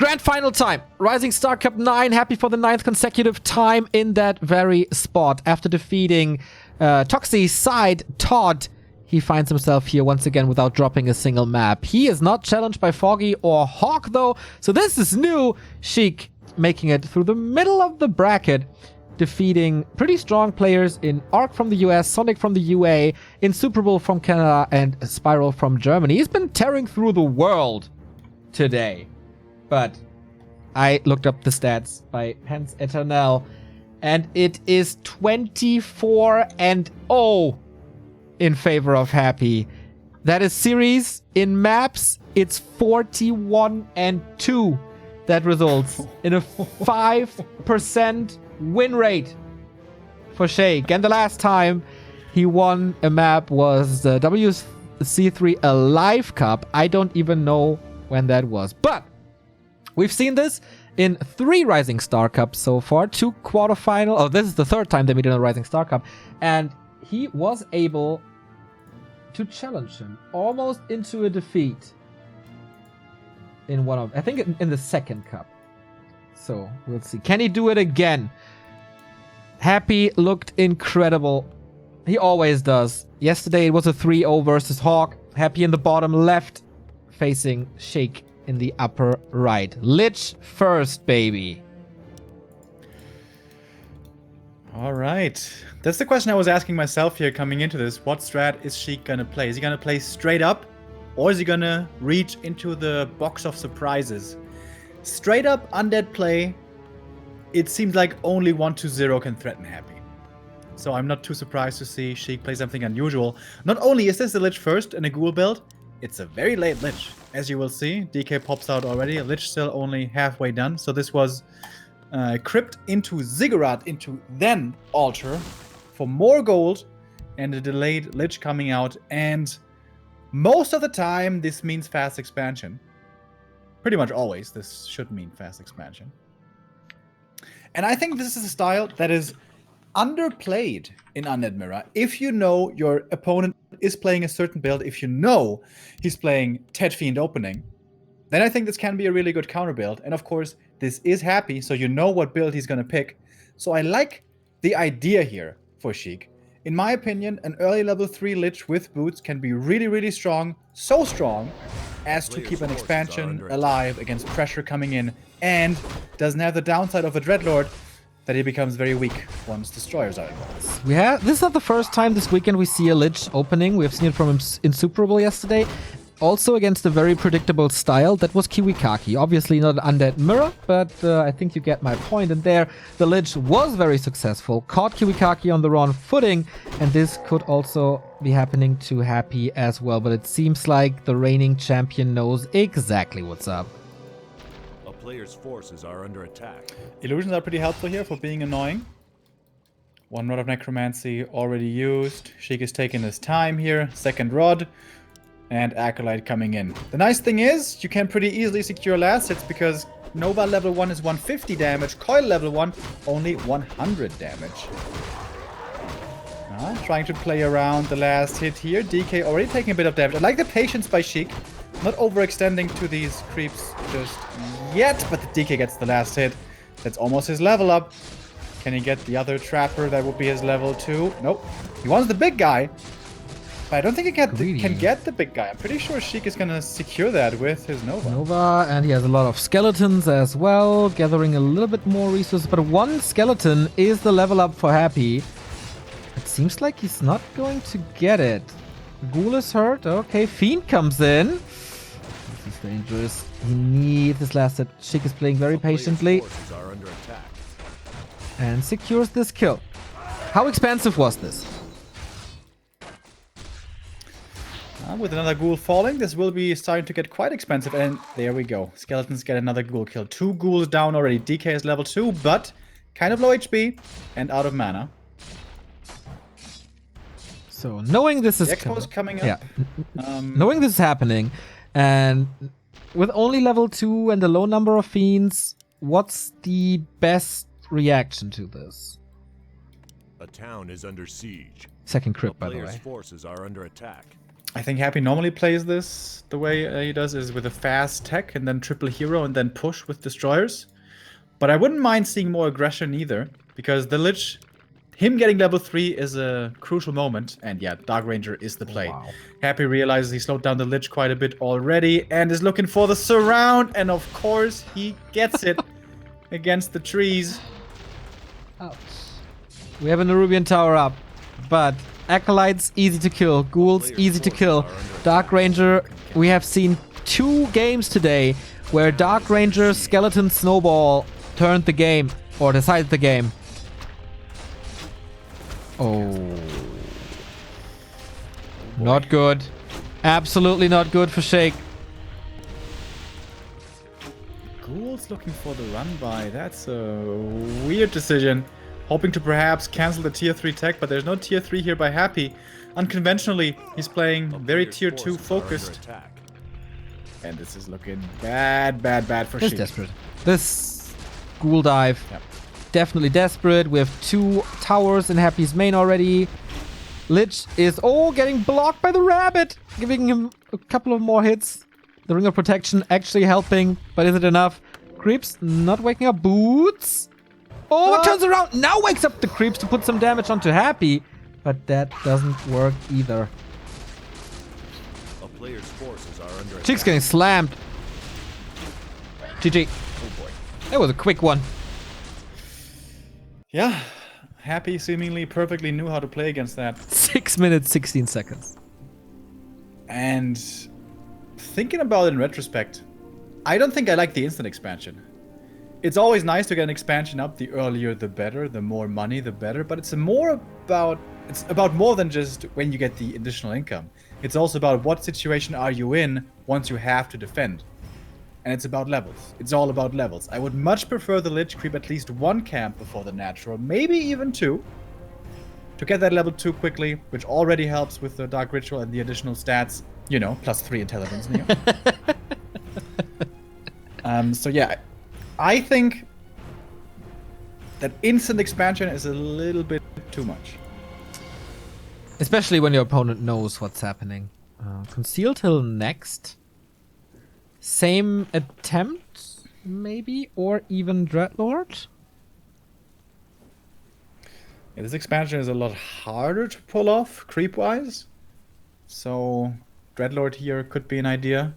Grand final time. Ryzing Star Cup 9. Happy for the 9th consecutive time in that very spot. After defeating Toxie's side, Todd, he finds himself here once again without dropping a single map. He is not challenged by Foggy or Hawk though, so this is new. Sheik making it through the middle of the bracket, defeating pretty strong players in Arc from the US, Sonic from the UA, Insuperable from Canada, and Spiral from Germany. He's been tearing through the world today. But I looked up the stats by Hans Eternel, and it is 24-0 in favor of Happy. That is series. In maps, it's 41-2. That results in a 5% win rate for Sheik. And the last time he won a map was the WC3R Live Cup. I don't even know when that was. But we've seen this in 3 Ryzing Star Cups so far. 2 quarterfinal. Oh, this is the 3rd time they meet in a Ryzing Star Cup. And he was able to challenge him almost into a defeat in one of, I think in the 2nd cup. So we'll see. Can he do it again? Happy looked incredible. He always does. Yesterday it was a 3-0 versus Hawk. Happy in the bottom left, facing Sheik in the upper right. Lich first, baby. All right. That's the question I was asking myself here coming into this. What strat is Sheik gonna play? Is he gonna play straight up, or is he gonna reach into the box of surprises? Straight up undead play, it seems like only 1-0 can threaten Happy. So I'm not too surprised to see Sheik play something unusual. Not only is this the Lich first in a ghoul build, it's a very late Lich. As you will see, DK pops out already. Lich still only halfway done. So this was crypt into Ziggurat into then Altar for more gold and a delayed Lich coming out. And most of the time, this means fast expansion. Pretty much always, this should mean fast expansion. And I think this is a style that is underplayed in Undead Mirror. If you know your opponent is playing a certain build, if you know he's playing Ted Fiend opening, then I think this can be a really good counter build. And of course, this is Happy, so you know what build he's going to pick. So I like the idea here for Sheik. In my opinion, an early level 3 Lich with boots can be really, really strong. So strong as to keep an expansion alive against pressure coming in, and doesn't have the downside of a Dreadlord that he becomes very weak once destroyers are involved. This is not the first time this weekend we see a Lich opening. We have seen it from Insuperable yesterday. Also against a very predictable style. That was Kiwikaki. Obviously not an Undead Mirror, but I think you get my point. And there, the Lich was very successful. Caught Kiwikaki on the wrong footing. And this could also be happening to Happy as well. But it seems like the reigning champion knows exactly what's up. A player's forces are under attack. Illusions are pretty helpful here for being annoying. 1 Rod of Necromancy already used. Sheik is taking his time here. 2nd Rod. And Acolyte coming in. The nice thing is, you can pretty easily secure last hits because Nova level 1 is 150 damage, Coil level 1 only 100 damage. Trying to play around the last hit here. DK already taking a bit of damage. I like the patience by Sheik. Not overextending to these creeps just yet, but the DK gets the last hit. That's almost his level up. Can he get the other Trapper? That would be his level 2. Nope. He wants the big guy. But I don't think he can get the big guy. I'm pretty sure Sheik is going to secure that with his Nova. And he has a lot of skeletons as well, gathering a little bit more resources. But 1 skeleton is the level up for Happy. It seems like he's not going to get it. Ghoul is hurt. Okay, Fiend comes in. This is dangerous. He needs this last hit. Sheik is playing very patiently. And secures this kill. How expensive was this? With another ghoul falling, this will be starting to get quite expensive. And there we go. Skeletons get another ghoul kill. 2 ghouls down already. DK is level 2, but kind of low HP and out of mana. So knowing this is coming up. Knowing this is happening, and with only level 2 and a low number of fiends, what's the best reaction to this? A town is under siege. 2nd crypt, by the way. Forces are under attack. I think Happy normally plays this the way he does is with a fast tech and then triple hero and then push with destroyers. But I wouldn't mind seeing more aggression either, because the Lich, him getting level 3 is a crucial moment. And yeah, Dark Ranger is the play. Wow. Happy realizes he slowed down the Lich quite a bit already and is looking for the surround. And of course, he gets it against the trees. Ouch. We have a Nerubian tower up, but Acolytes easy to kill, Ghouls easy to kill. Dark Ranger, we have seen 2 games today where Dark Ranger Skeleton Snowball turned the game, or decided the game. Oh. Not good. Absolutely not good for Sheik. Ghoul's looking for the run by. That's a weird decision. Hoping to perhaps cancel the tier 3 tech, but there's no tier 3 here by Happy. Unconventionally, he's playing very tier 2 focused. And this is looking bad for This Sheik. desperate. This Ghoul dive. Yep. Definitely desperate. We have 2 towers in Happy's main already. Lich is getting blocked by the rabbit, giving him a couple of more hits. The Ring of Protection actually helping, but is it enough? Creeps not waking up. Boots. Oh, it turns around. Now wakes up the creeps to put some damage onto Happy, but that doesn't work either. A player's forces are under Sheik's attack. getting slammed. GG. Oh boy. That was a quick one. Yeah, Happy seemingly perfectly knew how to play against that. 6 minutes, 16 seconds. And thinking about it in retrospect, I don't think I like the instant expansion. It's always nice to get an expansion up. The earlier, the better. The more money, the better. But it's about more than just when you get the additional income. It's also about what situation are you in once you have to defend. And it's about levels. It's all about levels. I would much prefer the Lich creep at least 1 camp before the natural, maybe even 2, to get that level 2 quickly, which already helps with the Dark Ritual and the additional stats. You know, plus 3 intelligence. So yeah, I think that instant expansion is a little bit too much. Especially when your opponent knows what's happening. Conceal till next. Same attempt, maybe? Or even Dreadlord? Yeah, this expansion is a lot harder to pull off, creep-wise. So, Dreadlord here could be an idea.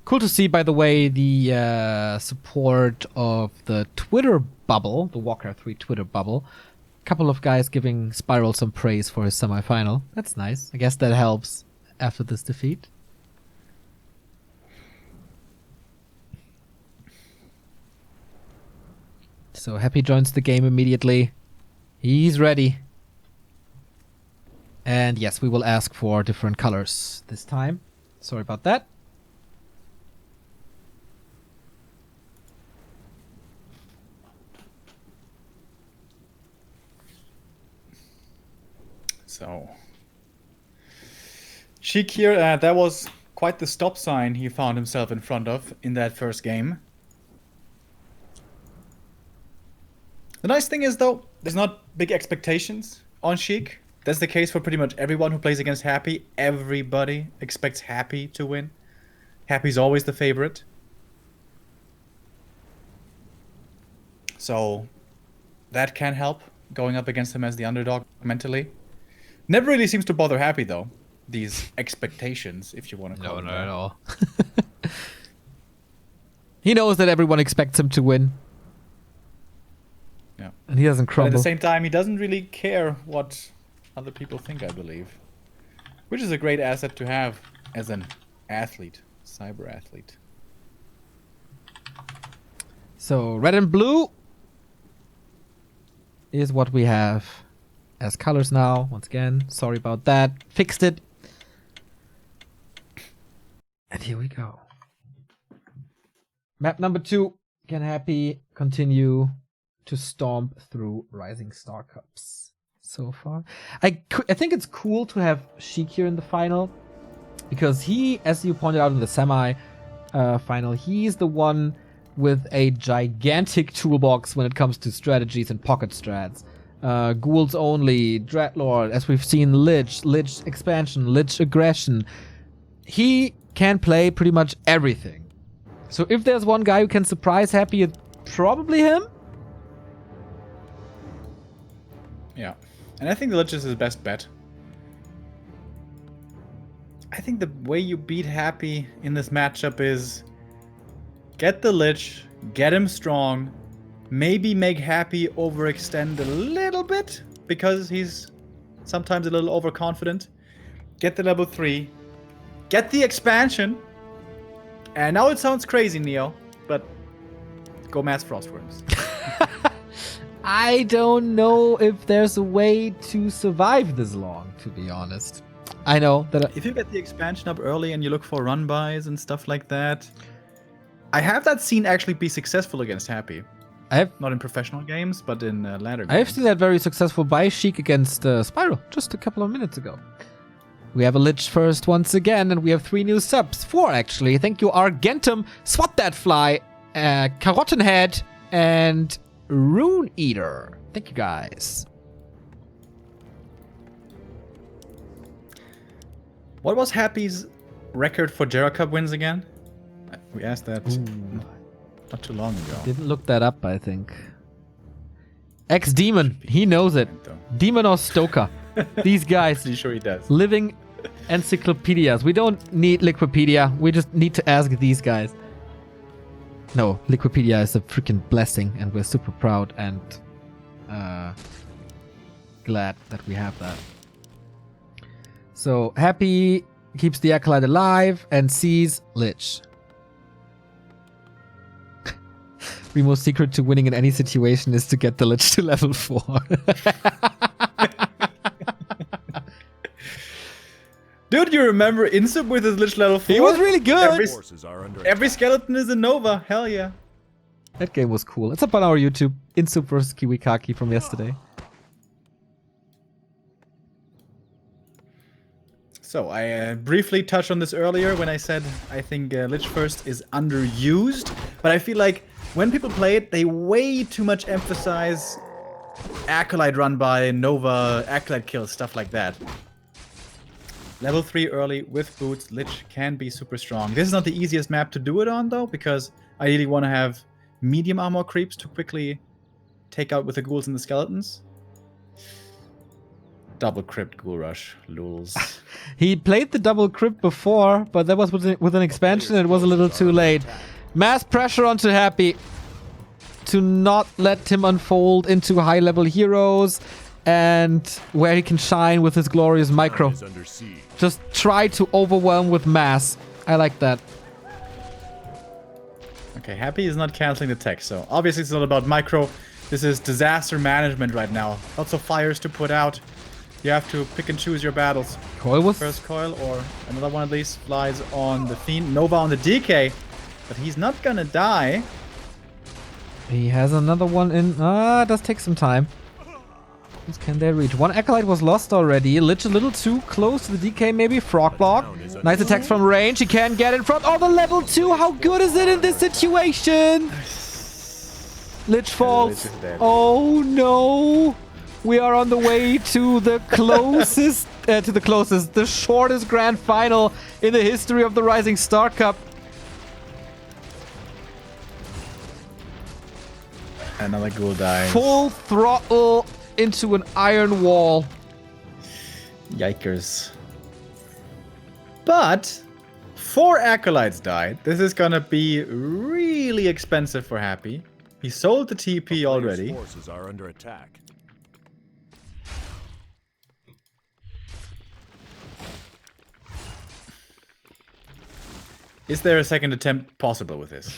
Cool to see, by the way, the support of the Twitter bubble, the Warcraft 3 Twitter bubble. A couple of guys giving Spiral some praise for his semifinal. That's nice. I guess that helps after this defeat. So Happy joins the game immediately. He's ready. And yes, we will ask for different colors this time. Sorry about that. So, Sheik here, that was quite the stop sign he found himself in front of in that first game. The nice thing is, though, there's not big expectations on Sheik. That's the case for pretty much everyone who plays against Happy. Everybody expects Happy to win. Happy's always the favorite. So, that can help, going up against him as the underdog mentally. Never really seems to bother Happy, though. These expectations, if you want to call them. No, not at all. He knows that everyone expects him to win. Yeah. And he doesn't But at crumble. the same time, he doesn't really care what other people think, I believe. Which is a great asset to have as an athlete, cyber athlete. So red and blue is what we have as colors now. Once again, sorry about that. Fixed it. And here we go. Map number 2. Can Happy continue to stomp through Rising Star Cups so far? I think it's cool to have Sheik here in the final, because he, as you pointed out in the semi final, he's the one with a gigantic toolbox when it comes to strategies and pocket strats. Ghouls only, Dreadlord, as we've seen, Lich expansion, Lich aggression. He can play pretty much everything. So if there's one guy who can surprise Happy, it's probably him. Yeah. And I think the Lich is his best bet. I think the way you beat Happy in this matchup is get the Lich, get him strong, maybe make Happy overextend a little bit because he's sometimes a little overconfident. Get the level 3, get the expansion, and now it sounds crazy, Neo, but go Mass Frostworms. I don't know if there's a way to survive this long, to be honest. I know that If you get the expansion up early and you look for run-bys and stuff like that, I have that seen actually be successful against Happy. Not in professional games, but in ladder games. I have seen that very successful by Sheik against Spiral just a couple of minutes ago. We have a Lich first once again, and we have 3 new subs. 4 actually. Thank you, Argentum, Swat That Fly, Carrotten Head, and Rune Eater. Thank you guys. What was Happy's record for Jera Cup wins again? We asked that not too long ago. Didn't look that up, I think. Ex-Demon, he knows it. Demon or Stoker. These guys. Pretty sure he does. Living encyclopedias. We don't need Liquipedia. We just need to ask these guys. No, Liquipedia is a freaking blessing, and we're super proud and glad that we have that. So, Happy keeps the Acolyte alive and sees Lich. Remo's secret to winning in any situation is to get the Lich to level 4. Dude, you remember Insub with his Lich level 4? He was really good. Every skeleton is a Nova. Hell yeah. That game was cool. It's up on our YouTube. Insub vs Kiwikaki from yesterday. So, I briefly touched on this earlier when I said I think Lich First is underused. But I feel like when people play it, they way too much emphasize Acolyte run by, Nova, Acolyte kills, stuff like that. Level 3 early with boots, Lich can be super strong. This is not the easiest map to do it on though, because I really want to have medium armor creeps to quickly take out with the ghouls and the skeletons. Double crypt ghoul rush, lulz. He played the double crypt before, but that was with an expansion and it was a little too late. Mass pressure onto Happy to not let him unfold into high-level heroes and where he can shine with his glorious micro. Just try to overwhelm with mass. I like that. Okay, Happy is not canceling the tech, so obviously it's not about micro. This is disaster management right now. Lots of fires to put out. You have to pick and choose your battles. Coil was... First coil or another one of these flies on the Fiend. Nova on the DK, but he's not gonna die. He has another one in... it does take some time. Who can they reach? One Acolyte was lost already. Lich a little too close to the DK maybe. Frog block. Nice attacks from range. He can get in front. Oh, the level 2. How good is it in this situation? Lich falls. Oh no. We are on the way to the closest, the shortest grand final in the history of the Ryzing Star Cup. Another ghoul dies. Full throttle into an iron wall. Yikers. But 4 Acolytes died. This is gonna be really expensive for Happy. He sold the TP already. Forces are under attack. Is there a second attempt possible with this?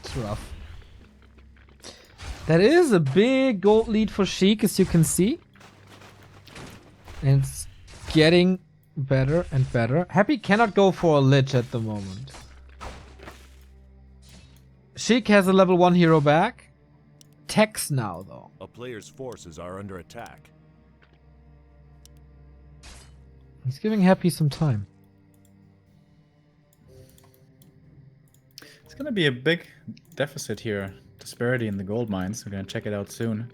It's rough. That is a big gold lead for Sheik, as you can see. And it's getting better and better. Happy cannot go for a Lich at the moment. Sheik has a level 1 hero back. Tex now, though. A player's forces are under attack. He's giving Happy some time. It's gonna be a big deficit here disparity in the gold mines. We're gonna check it out soon.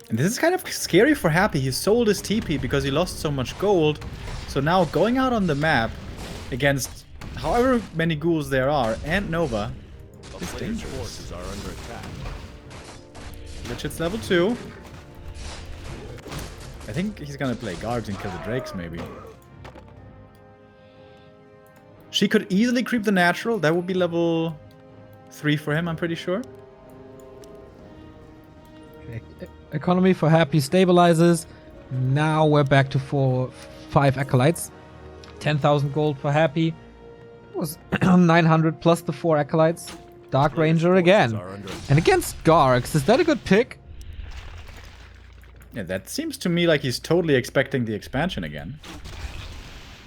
And this is kind of scary for Happy. He sold his TP because he lost so much gold. So now going out on the map against however many ghouls there are and Nova is dangerous. Forces are under attack. Lich hits level 2. I think he's gonna play Gargs and kill the Drakes maybe. She could easily creep the natural. That would be level 3 for him, I'm pretty sure. Okay. Economy for Happy stabilizes. Now we're back to 5 acolytes. 10,000 gold for Happy. It was 900 plus the 4 acolytes. Dark Ranger again. And against Gargs, is that a good pick? Yeah, that seems to me like he's totally expecting the expansion again.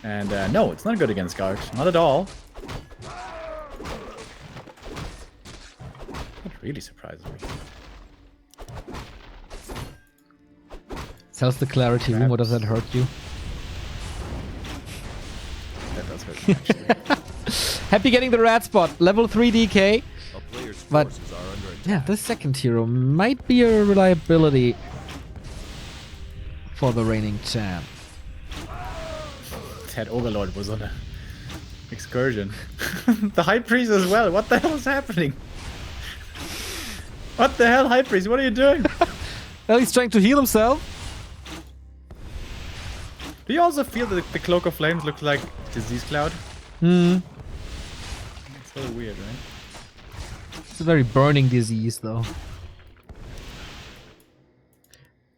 And no, it's not good against Gargs. Not at all. That really surprises me. Sells the clarity, Remo, does that hurt you? That does hurt me, actually. Happy getting the rat spot. Level 3 DK. A player's But forces are under attack. yeah, this second hero might be a reliability for the reigning champ. That Overlord was on a excursion. The High Priest as well. What the hell is happening? What the hell, High Priest? What are you doing? Well, he's trying to heal himself. Do you also feel that the Cloak of Flames looks like Disease Cloud? Hmm. It's so weird, right? It's a very burning disease, though.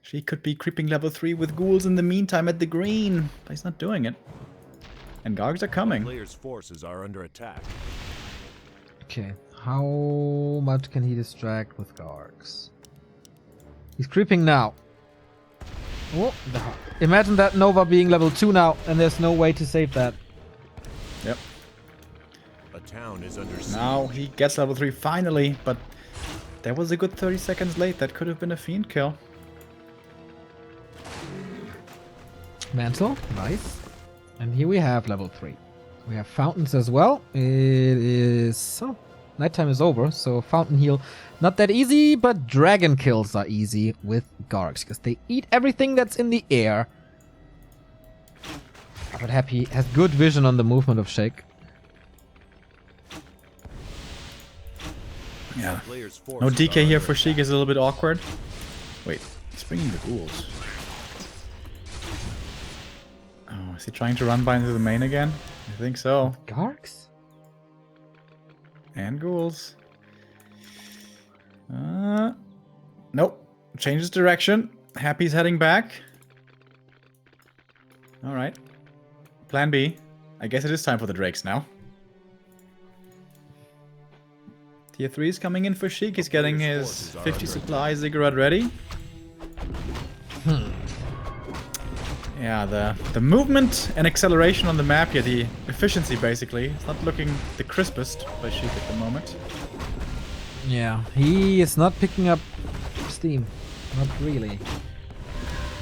She could be creeping level 3 with ghouls in the meantime at the green, but he's not doing it. And Gargs are A coming. player's forces are under attack. Okay, how much can he distract with Gargs? He's creeping now. Oh, imagine that Nova being level 2 now, and there's no way to save that. Yep. A town is under siege. Now he gets level 3 finally, but that was a good 30 seconds late. That could have been a fiend kill. Mantle, nice. And here we have level 3. We have fountains as well. It is... Oh, nighttime is over, so fountain heal. Not that easy, but dragon kills are easy with Gargs, because they eat everything that's in the air. But Happy has good vision on the movement of Sheik. Yeah. Player's No forces DK are here under for Sheik is a little bit awkward. Wait, he's bringing the ghouls. Oh, is he trying to run by into the main again? I think so. Gargs? And ghouls. Nope. Changes direction. Happy's heading back. Alright. Plan B. I guess it is time for the Drakes now. Tier 3 is coming in for Sheik. He's getting his 50 supply ziggurat ready. Yeah, the movement and acceleration on the map here, the efficiency basically, it's not looking the crispest by Sheik at the moment. Yeah, he is not picking up steam. Not really.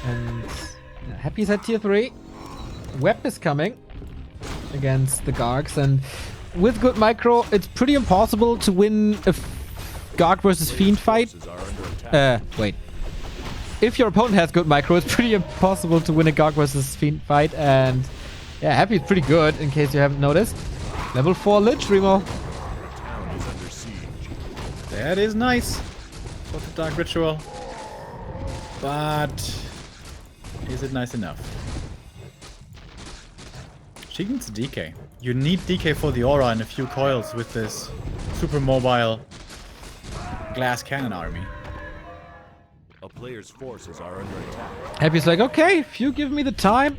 And yeah, Happy's at tier 3. Web is coming against the Gargs, and with good micro, it's pretty impossible to win a Garg versus Fiend fight. forces are under attack. Wait. If your opponent has good micro, it's pretty impossible to win a Garg versus Fiend fight, and yeah, Happy is pretty good, in case you haven't noticed. Level 4 Lich, Remo. The town is under siege. That is nice for the Dark Ritual. But is it nice enough? She needs DK. You need DK for the aura and a few coils with this super mobile glass cannon army. A player's forces are under attack. Happy's like, okay, if you give me the time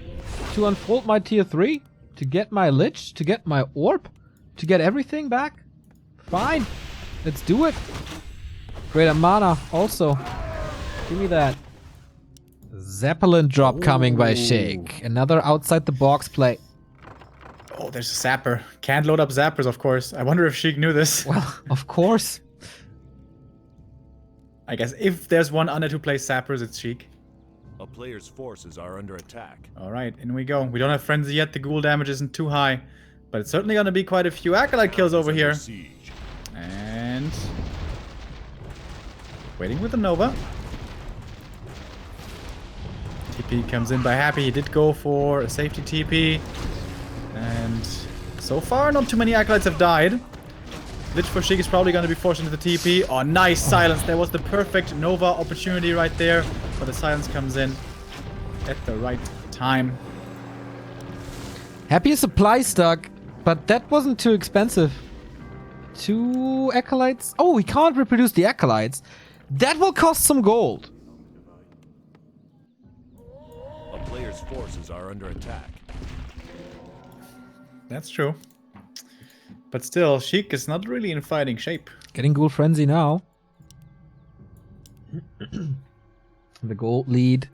to unfold my tier 3, to get my Lich, to get my Orb, to get everything back, fine. Let's do it. Greater mana also. Give me that. Zeppelin drop coming by Sheik. Another outside the box play. Oh, there's a Zapper. Can't load up Zappers, of course. I wonder if Sheik knew this. Well, of course. I guess if there's one under who plays Zappers, it's Sheik. A player's forces are under attack. Alright, in we go. We don't have Frenzy yet. The ghoul damage isn't too high. But it's certainly going to be quite a few Acolyte kills over here. Siege. And... waiting with the Nova. TP comes in by Happy. He did go for a safety TP. And so far, not too many Acolytes have died. Lich for Sheik is probably going to be forced into the TP. Oh, nice silence. There was the perfect Nova opportunity right there. But the silence comes in at the right time. Happy supply stuck, but that wasn't too expensive. 2 Acolytes? Oh, we can't reproduce the Acolytes. That will cost some gold. A player's forces are under attack. That's true. But still, Sheik is not really in fighting shape. Getting Ghoul Frenzy now. The gold lead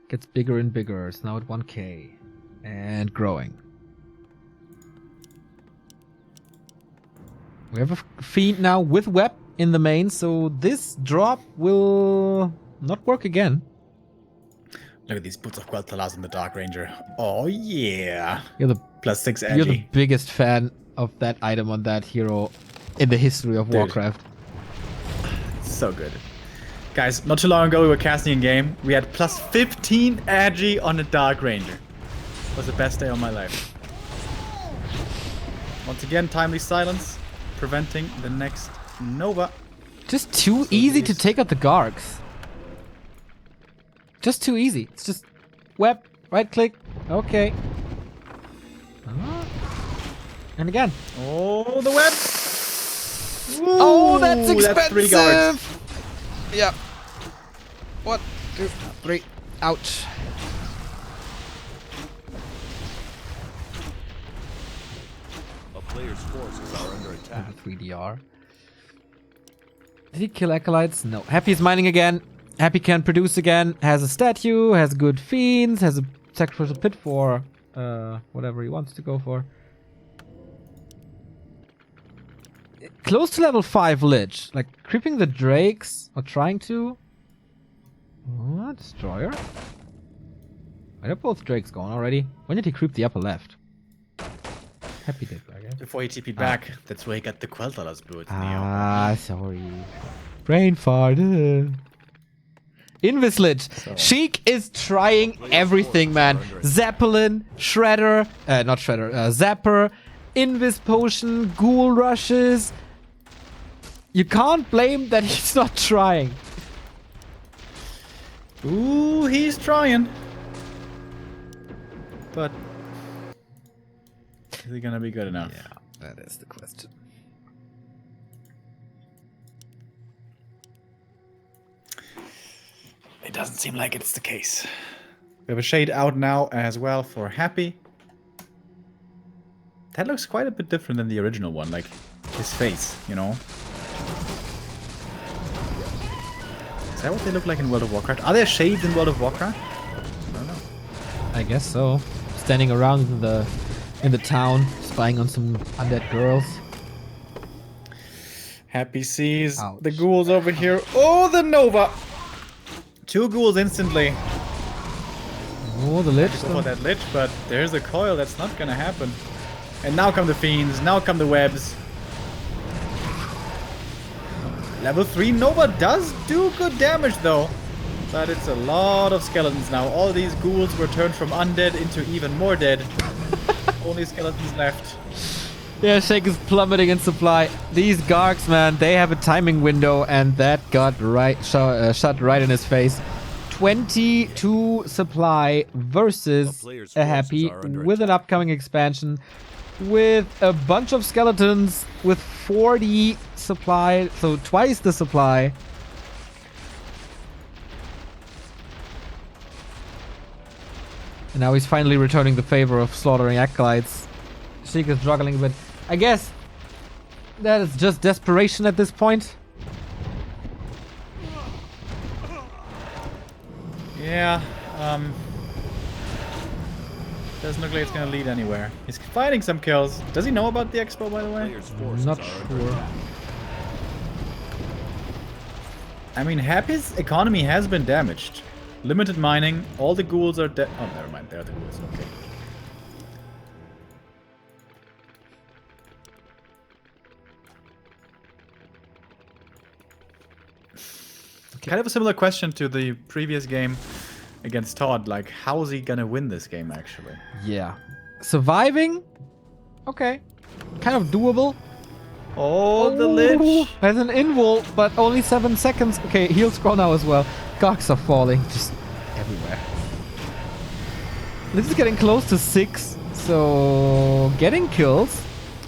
gets bigger and bigger. It's now at 1k. And growing. We have a Fiend now with Web in the main, so this drop will not work again. Look at these Boots of Quel'Thalas in the Dark Ranger. Oh yeah. You're the +6 edgy. You're the biggest fan of that item on that hero in the history of Warcraft. So good. Guys, not too long ago we were casting a game. We had +15 agi on a Dark Ranger. It was the best day of my life. Once again, timely silence, preventing the next Nova. Just too easy to take out the Gargs. Just too easy. It's just web, right click, okay. And again. Oh, the web! Oh, that's expensive! That's 3 guards. Yeah. 1, 2, 3. Ouch. A player's forces are under attack. 3DR. Did he kill Acolytes? No. Happy's mining again. Happy can produce again. Has a statue, has good fiends, has a sacrificial pit for whatever he wants to go for. Close to level 5 Lich. Like creeping the Drakes or trying to. Oh, Destroyer. Why are both Drakes gone already? When did he creep the upper left? Happy did, I guess. Before he TP'd back, that's where he got the Quel'Thalas boots. Sorry. Brain fart. Invis Lich. Sheik is trying everything, man. Zeppelin, Shredder, not Shredder, Zapper, Invis Potion, Ghoul Rushes. You can't blame that he's not trying. Ooh, he's trying. But is he gonna be good enough? Yeah, that is the question. It doesn't seem like it's the case. We have a shade out now as well for Happy. That looks quite a bit different than the original one, like his face, you know? Is that what they look like in World of Warcraft? Are there shades in World of Warcraft? I don't know. I guess so. Standing around in the town, spying on some undead girls. Happy sees Ouch. the ghouls over here. Oh, the Nova! 2 ghouls instantly. Oh, the Lich. Go for that Lich, but there's a coil. That's not gonna happen. And now come the fiends. Now come the webs. Level 3 Nova does do good damage though. But it's a lot of skeletons now. All these ghouls were turned from undead into even more dead. Only skeletons left. Yeah, Sheik is plummeting in supply. These Gargs, man, they have a timing window, and that got shut right in his face. 22 supply versus a Happy with an upcoming expansion, with a bunch of skeletons, with 40 supply, so twice the supply. And now he's finally returning the favor of slaughtering Acolytes. Sheik is struggling a bit. I guess that is just desperation at this point. Yeah, doesn't look like it's gonna lead anywhere. He's finding some kills. Does he know about the expo, by the way? Player's forces Not are under sure. attack. I mean, Happy's economy has been damaged. Limited mining. All the ghouls are dead. Oh, never mind. They're the ghouls. Okay. Kind of a similar question to the previous game against Todd. Like, how is he gonna win this game, actually? Yeah. Surviving? Okay. Kind of doable. Oh, the Lich! Has an invul, but only 7 seconds. Okay, he'll scroll now as well. Gogs are falling just everywhere. This is getting close to 6, so getting kills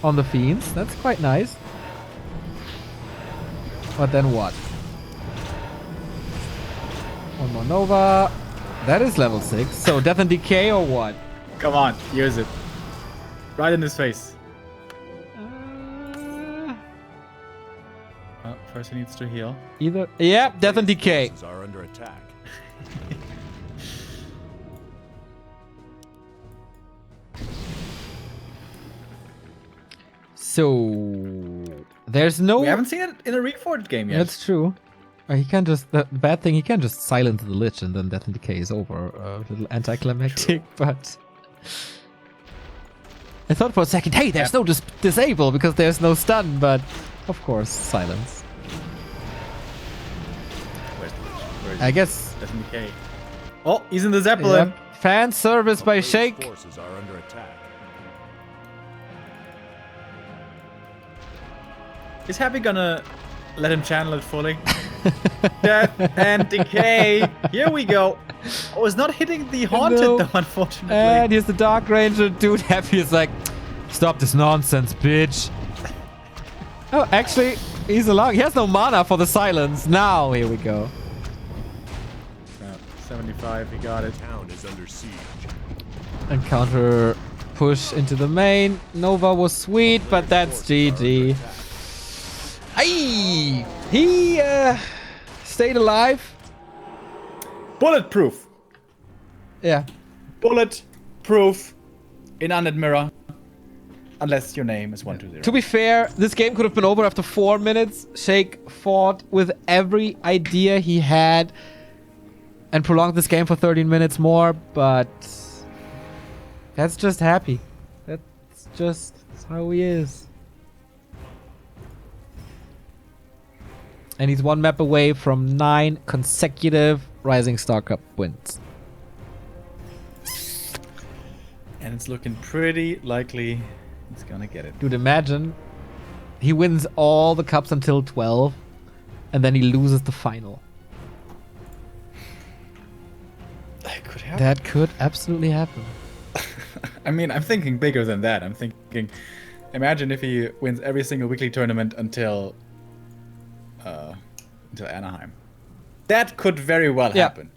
on the Fiends. That's quite nice. But then what? One more Nova. That is level 6. So Death and Decay or what? Come on, use it. Right in his face. First he needs to heal. Either. Yeah, Death and Decay. Forces are under attack. So there's no. We haven't seen it in a reforged game yet. That's true. He can just. The bad thing, he can just silence the Lich and then Death and Decay is over. A little anticlimactic, but. I thought for a second, hey, there's no disable because there's no stun, but of course, silence. Where's the Lich? Where is I he? guess. Doesn't decay. Oh, he's in the Zeppelin. Yep. Fan service by A player's Sheik. forces are under attack. Is Happy gonna let him channel it fully? Death and Decay. Here we go. Oh, it's not hitting the Haunted No. though, unfortunately. And here's the Dark Ranger. Dude, Happy is like, stop this nonsense, bitch. Oh, actually, he's along. He has no mana for the silence. Now, here we go. 75, he got it. Town is under siege. Encounter push into the main. Nova was sweet, but that's GG. Aye! He stayed alive. Bulletproof. Yeah. Bulletproof in Undead Mirror. Unless your name is 120. To be fair, this game could have been over after 4 minutes. Sheik fought with every idea he had and prolonged this game for 13 minutes more, but that's just Happy. That's just how he is. And he's one map away from 9 consecutive Rising Star Cup wins. And it's looking pretty likely he's gonna get it. Dude, imagine he wins all the cups until 12 and then he loses the final. That could happen. That could absolutely happen. I mean, I'm thinking bigger than that. I'm thinking, imagine if he wins every single weekly tournament until Anaheim. That could very well happen.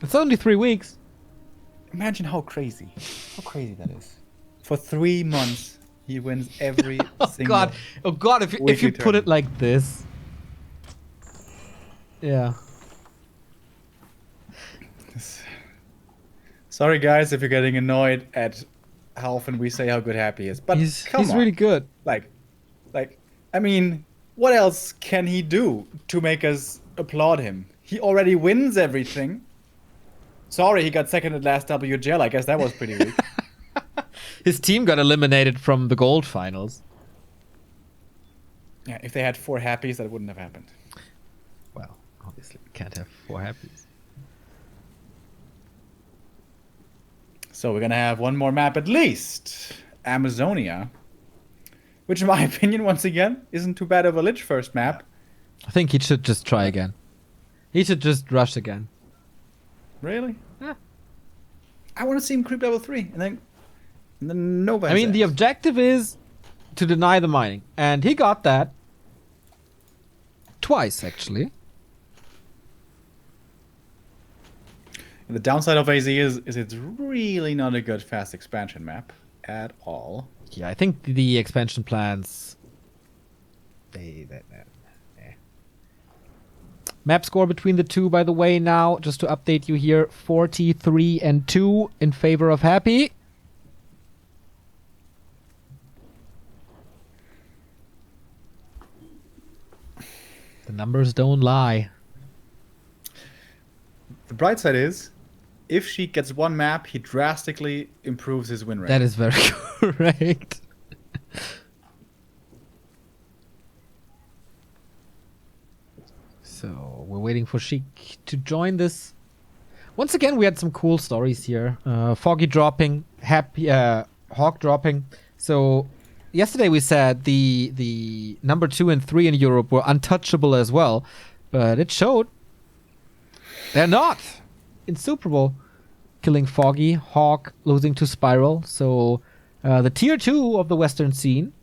It's only 3 weeks. Imagine how crazy that is. For 3 months, he wins every single. Oh god! If you weekly put it tournament. like this, yeah. Sorry, guys, if you're getting annoyed at how often we say how good Happy is, but He's come on. really good. Like, I mean, what else can he do to make us applaud him? He already wins everything. Sorry, he got second at last WGL. I guess that was pretty weak. His team got eliminated from the gold finals. Yeah, if they had 4 Happies, that wouldn't have happened. Well, obviously, we can't have 4 Happies. So we're gonna have one more map at least. Amazonia. Which, in my opinion, once again, isn't too bad of a Lich first map. I think he should just try again. He should just rush again. Really? Yeah. I want to see him creep level 3, and then Nova. I mean, the objective is to deny the mining, and he got that twice, actually. The downside of AZ is it's really not a good fast expansion map at all. Yeah, I think the expansion plans. Map score between the two, by the way, now, just to update you here, 43-2 in favor of Happy. The numbers don't lie. The bright side is, if Sheik gets one map, he drastically improves his win rate. That is very correct. So we're waiting for Sheik to join this. Once again, we had some cool stories here. Foggy dropping, Hawk dropping. So yesterday we said the number 2 and 3 in Europe were untouchable as well, but it showed they're not in Super Bowl. Killing Foggy, Hawk losing to Spiral. So the tier 2 of the Western scene,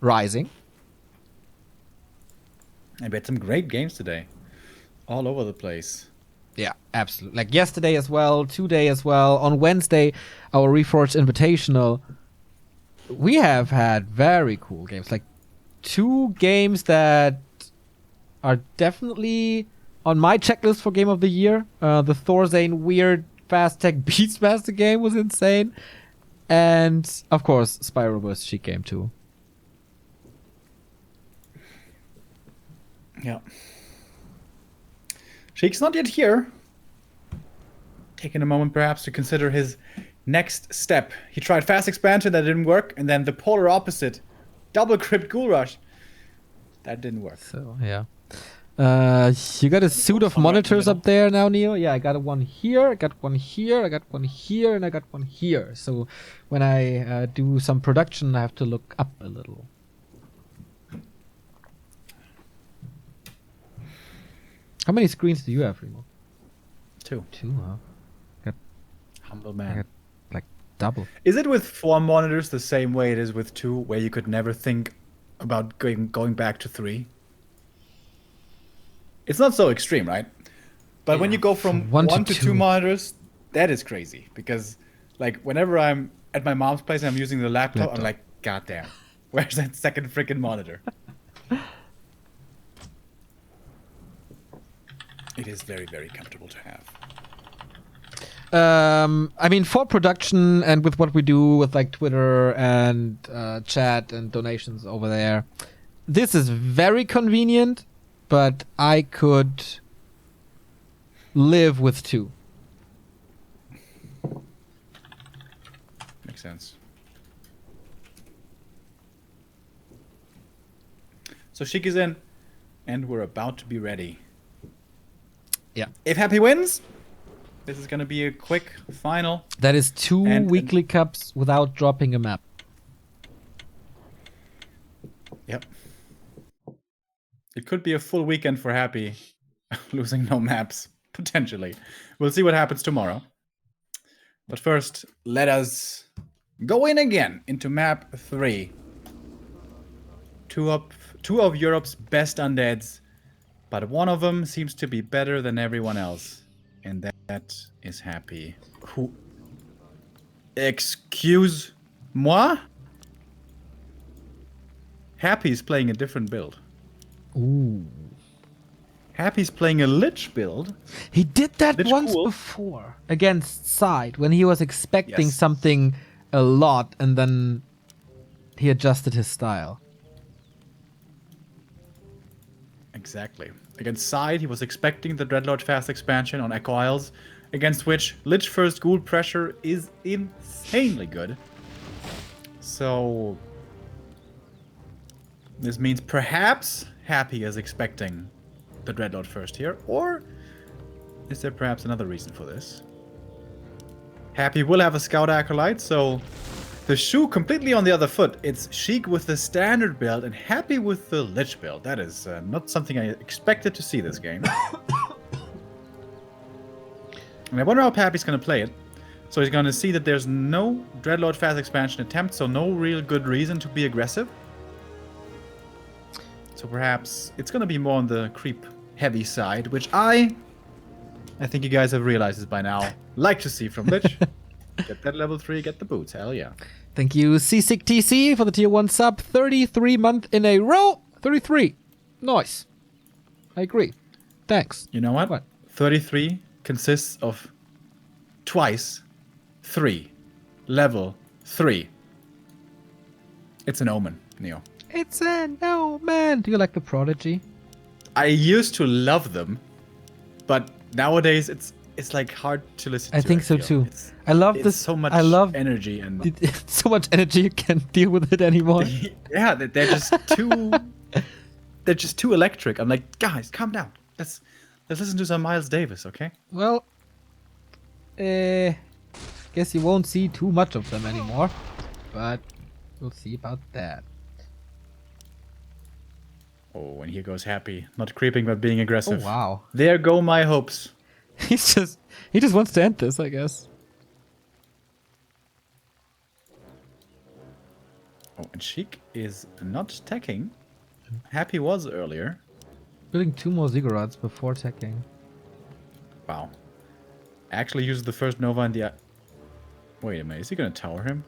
Ryzing. I bet some great games today, all over the place. Yeah, absolutely. Like yesterday as well, today as well. On Wednesday, our Reforged Invitational, we have had very cool games. Like 2 games that are definitely on my checklist for Game of the Year. The Thorzane weird Fast Tech Beastmaster game was insane. And, of course, Spyro vs. Sheik game too. Yeah. Sheik's not yet here. Taking a moment perhaps to consider his next step. He tried fast expansion, that didn't work, and then the polar opposite, double crypt ghoul rush. That didn't work. So, yeah. You got a suit of monitors up there now, Neo? Yeah, I got one here, I got one here, I got one here, and I got one here. So when I do some production, I have to look up a little. How many screens do you have, Remo? 2. 2, huh? Humble I man. got like double. Is it with 4 monitors the same way it is with 2, where you could never think about going back to 3? It's not so extreme, right? But when you go from 1 to 2 monitors, that is crazy. Because, like, whenever I'm at my mom's place and I'm using the laptop. I'm like, God damn, where's that second freaking monitor? It is very, very comfortable to have. I mean, for production and with what we do with like Twitter and chat and donations over there, this is very convenient, but I could live with 2. Makes sense. So Sheik is in, and we're about to be ready. Yeah. If Happy wins, this is going to be a quick final. That is 2 weekly cups without dropping a map. Yep. It could be a full weekend for Happy, losing no maps, potentially. We'll see what happens tomorrow. But first, let us go in again into map 3. Two of Europe's best undeads, but one of them seems to be better than everyone else. And that is Happy. Who? Excuse moi? Happy's playing a different build. Ooh. Happy's playing a Lich build. He did that Lich once cool. before against Side when he was expecting Yes. something a lot and then he adjusted his style. Exactly. Against Side, he was expecting the Dreadlord fast expansion on Echo Isles, against which Lich first Ghoul pressure is insanely good. So this means perhaps Happy is expecting the Dreadlord first here, or is there perhaps another reason for this? Happy will have a Scout Acolyte, so the shoe completely on the other foot. It's Sheik with the standard build and Happy with the Lich build. That is not something I expected to see this game. And I wonder how Happy's going to play it. So he's going to see that there's no Dreadlord fast expansion attempt, so no real good reason to be aggressive. So perhaps it's going to be more on the creep heavy side, which I think you guys have realized this by now. Like to see from Lich. Get that level 3, get the boots. Hell yeah. Thank you, CSICTC, for the tier 1 sub. 33 month in a row. 33. Nice. I agree. Thanks. You know what? 33 consists of twice 3. Level 3. It's an omen, Neo. It's an omen. Do you like the Prodigy? I used to love them, but nowadays it's like hard to listen to. I think so feel. too. I love It's this. so much I love energy and so much energy you can't deal with it anymore. yeah, they're just too they're just too electric. I'm like, guys, calm down. Let's Let's listen to some Miles Davis, okay? Well, guess you won't see too much of them anymore, but we'll see about that. Oh, and here goes Happy. Not creeping, but being Oh aggressive. wow, There go my hopes. he just wants to end this, I guess. Oh, and Sheik is not attacking. Happy was earlier. Building 2 more ziggurats before attacking. Wow. Actually uses the first Nova in the... Wait a minute, is he gonna tower him?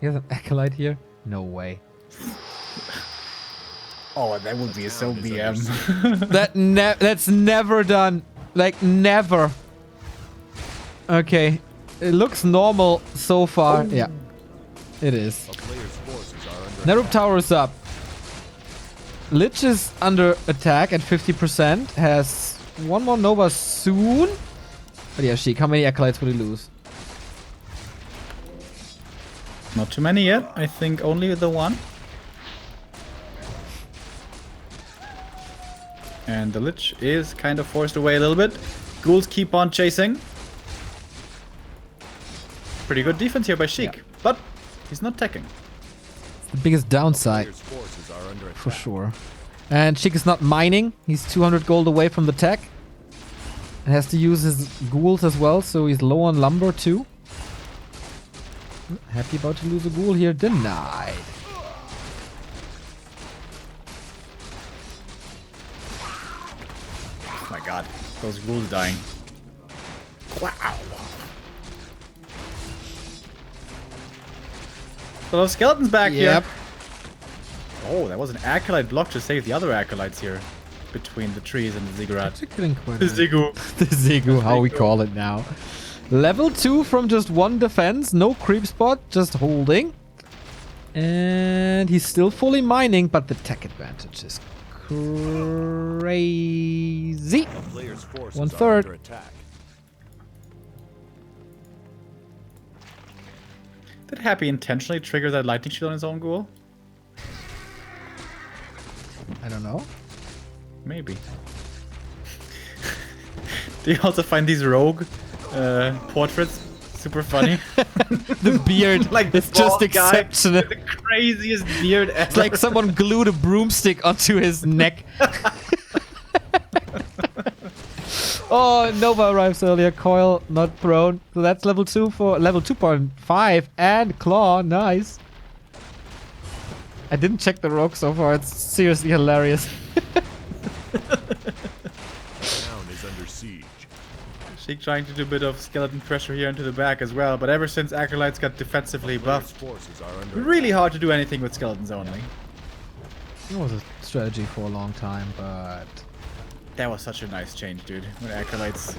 He has an acolyte here? No way. Oh, that would be so BM. That's never done. Like, never. Okay. It looks normal so far. Oh. Yeah. It is. A player's forces are under Nerup Tower is up. Lich is under attack at 50%. Has 1 more Nova soon. But yeah, Sheik, how many acolytes will he lose? Not too many yet. I think only the 1. And the Lich is kind of forced away a little bit. Ghouls keep on chasing. Pretty good defense here by Sheik. Yeah. But he's not attacking. The biggest downside. player's forces are under attack. For sure. And Sheik is not mining. He's 200 gold away from the tech. And has to use his ghouls as well, so he's low on lumber too. Happy about to lose a ghoul here. Denied. Oh my god. Those ghouls dying. Wow. So those skeletons back here. Oh, that was an acolyte block to save the other acolytes here. Between the trees and the ziggurat. Actually killing quite The a bit. Zigu. The Zigu, how we call it now. Level 2 from just 1 defense. No creep spot, just holding. And he's still fully mining, but the tech advantage is crazy. A player's forces 1/3. are under attack. Did Happy intentionally trigger that lightning shield on his own ghoul? I don't know. Maybe. Do you also find these rogue portraits super funny? The beard Like is the just bald guy exceptional. with the craziest beard ever. It's like someone glued a broomstick onto his neck. Oh, Nova arrives earlier. Coil not thrown. So that's level 2 for level 2.5 and Claw. Nice. I didn't check the rogue so far. It's seriously hilarious. The town is under siege. Sheik trying to do a bit of skeleton pressure here into the back as well, but ever since Acolytes got defensively Player's buffed, forces are under really hard to do anything with skeletons only. It was a strategy for a long time, but That was such a nice change, dude. When Acolytes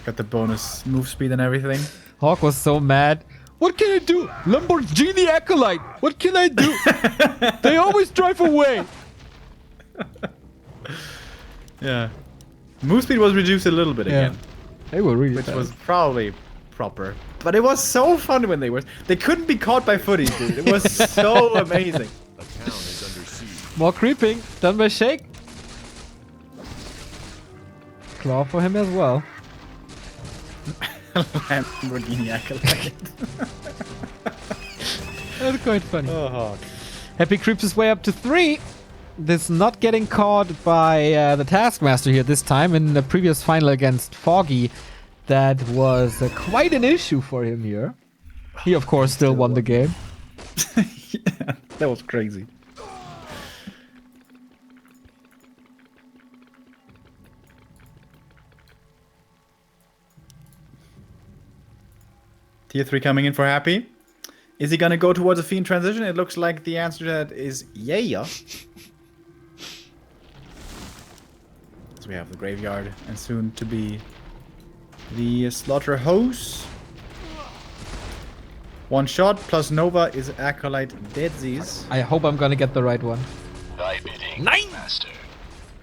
got the bonus move speed and everything. Hawk was so mad. What can I do? Lamborghini Acolyte. What can I do? They always drive away. Yeah. Move speed was reduced a little bit again, They were really which fast. was probably proper. But it was so fun when they were. They couldn't be caught by footies, dude. It was so amazing. A town is under siege. More creeping. Done by Sheik. Claw for him as well. Lamborghini Acolyte. That's quite funny. Oh, Hawk. Happy creeps his way up to 3. This not getting caught by the Taskmaster here this time. In the previous final against Foggy, that was quite an issue for him here. He, of course, still won the game. Yeah, that was crazy. Tier 3 coming in for Happy. Is he gonna go towards a Fiend transition? It looks like the answer to that is yeah. So we have the Graveyard and soon to be the Slaughterhouse. 1 shot plus Nova is Acolyte Deadsies. I hope I'm gonna get the right one. Thy bidding, 9! master.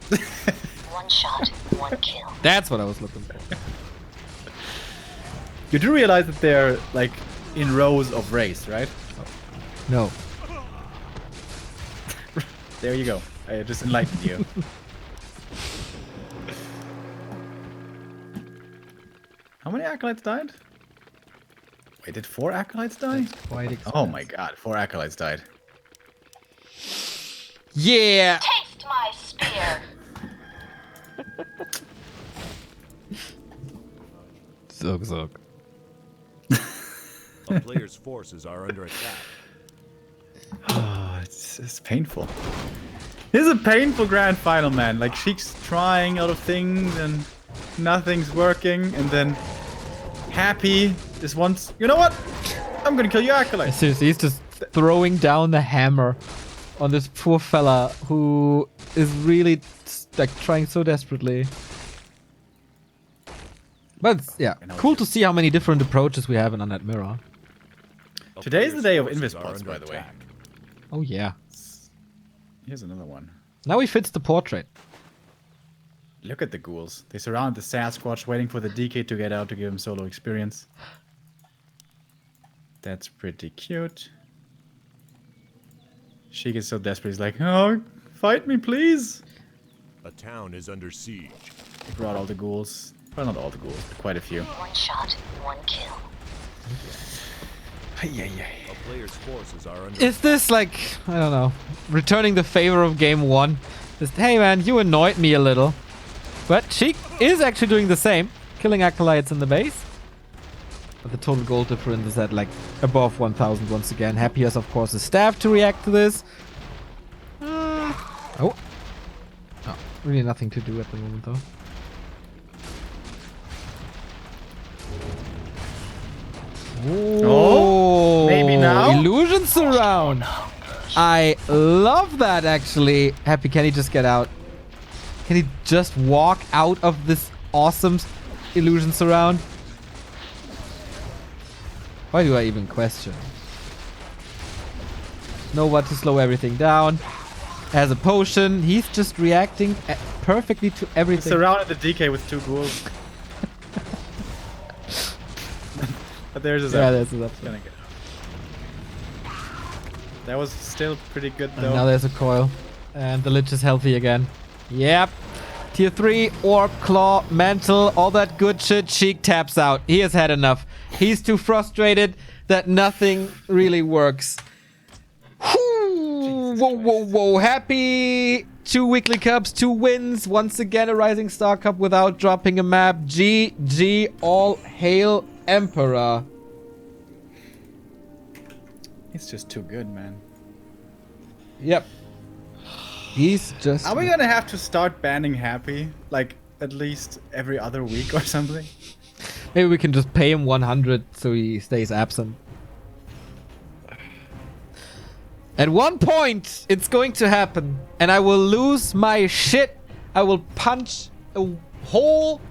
1 shot, 1 kill. That's what I was looking for. You do realize that they're like in rows of race, right? No. There you go. I just enlightened you. How many acolytes died? Wait, did 4 acolytes die? Quite expensive. Oh my god, 4 acolytes died. Yeah! Taste my spear. Zog. A player's forces are under attack. Oh, it's painful. This is a painful grand final, man. Like, Sheik's trying a lot of things and nothing's working, and then Happy just wants, you know what? I'm gonna kill your acolyte. Seriously, he's just throwing down the hammer on this poor fella who is really like trying so desperately. But it's, yeah, cool to see how many different approaches we have in Undead Mirror. A Today's the player's day of forces invis are pods, under by the way. attack. Oh yeah. Here's another one. Now he fits the portrait. Look at the ghouls. They surround the Sasquatch, waiting for the DK to get out to give him solo experience. That's pretty cute. Sheik is so desperate. He's like, oh, fight me, please. A town is under siege. He brought all the ghouls. Well, not all the ghouls, but quite a few. 1 shot, 1 kill. A player's forces are under Is this like, I don't know, returning the favor of game 1? Just, hey man, you annoyed me a little. But Sheik is actually doing the same, killing acolytes in the base. But the total gold difference is at like above 1,000 once again. Happy has of course the staff to react to this. Oh, really nothing to do at the moment though. Oh, maybe now? Illusion surround. I love that actually. Happy, can he just get out? Can he just walk out of this awesome illusion surround? Why do I even question? Know what to slow everything down. Has a potion. He's just reacting perfectly to everything. Surrounded the DK with 2 ghouls. But there's his Yeah, up. there's his up. Gonna get out. That was still pretty good And though. now there's a coil. And the Lich is healthy again. Yep. Tier 3, Orb, Claw, Mantle, all that good shit. Sheik taps out. He has had enough. He's too frustrated that nothing really works. Whoa. Happy 2 weekly cups, 2 wins. Once again, a Rising Star Cup without dropping a map. GG, all hail Emperor. He's just too good, man. Yep. He's just... Are we gonna have to start banning Happy? Like, at least every other week or something? Maybe we can just pay him 100 so he stays absent. At one point, it's going to happen. And I will lose my shit. I will punch a hole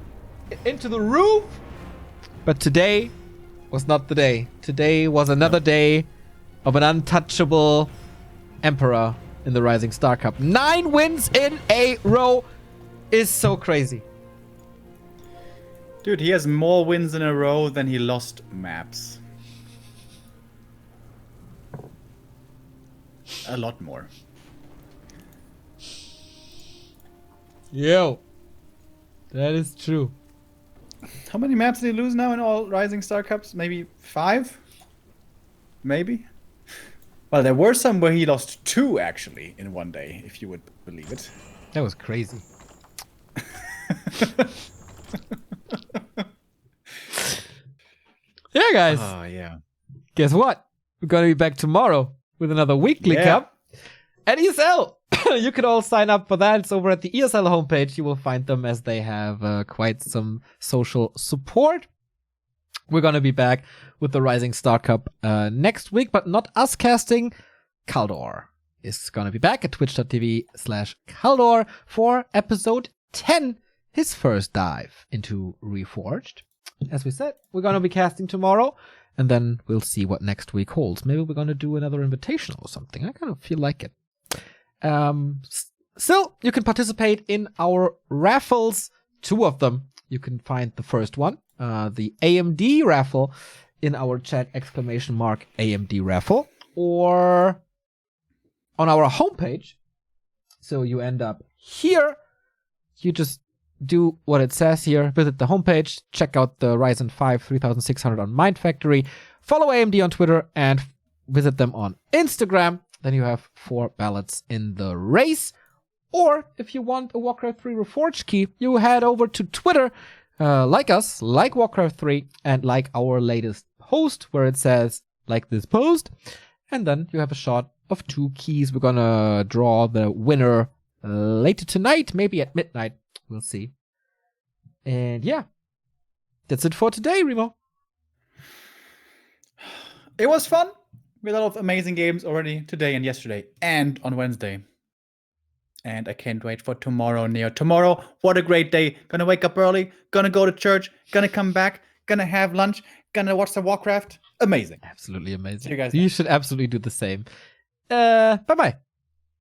into the roof. But today was not the day. Today was another day of an untouchable Emperor in the Rising Star Cup. 9 wins in a row is so crazy. Dude, he has more wins in a row than he lost maps. A lot more. Yo. That is true. How many maps did he lose now in all Rising Star Cups? Maybe 5? Maybe? Well, there were some where he lost 2 actually in one day, if you would believe it. That was crazy. Yeah, guys. Oh, yeah. Guess what? We're going to be back tomorrow with another weekly cup at ESL. You can all sign up for that. It's over at the ESL homepage. You will find them as they have quite some social support. We're going to be back with the Rising Star Cup next week, but not us casting. Kaldor is going to be back at twitch.tv/Kaldor for episode 10, his first dive into Reforged. As we said, we're going to be casting tomorrow, and then we'll see what next week holds. Maybe we're going to do another invitational or something. I kind of feel like it. Still, you can participate in our raffles. 2 of them. You can find the first one, the AMD raffle, in our chat, !AMD raffle, or on our homepage. So you end up here. You just do what it says here. Visit the homepage, check out the Ryzen 5 3600 on Mind Factory, follow AMD on Twitter, and visit them on Instagram. Then you have 4 ballots in the race. Or if you want a Warcraft 3 Reforged key, you head over to Twitter, like us, like Warcraft 3, and like our latest post where it says, like this post. And then you have a shot of 2 keys. We're gonna draw the winner later tonight, maybe at midnight. We'll see. And yeah, that's it for today, Remo. It was fun. We had a lot of amazing games already today and yesterday and on Wednesday. And I can't wait for tomorrow, Neo. Tomorrow, what a great day. Gonna wake up early, gonna go to church, gonna come back, gonna have lunch, gonna watch some Warcraft. Amazing. Absolutely amazing. See you guys You then. should absolutely do the same. Bye-bye.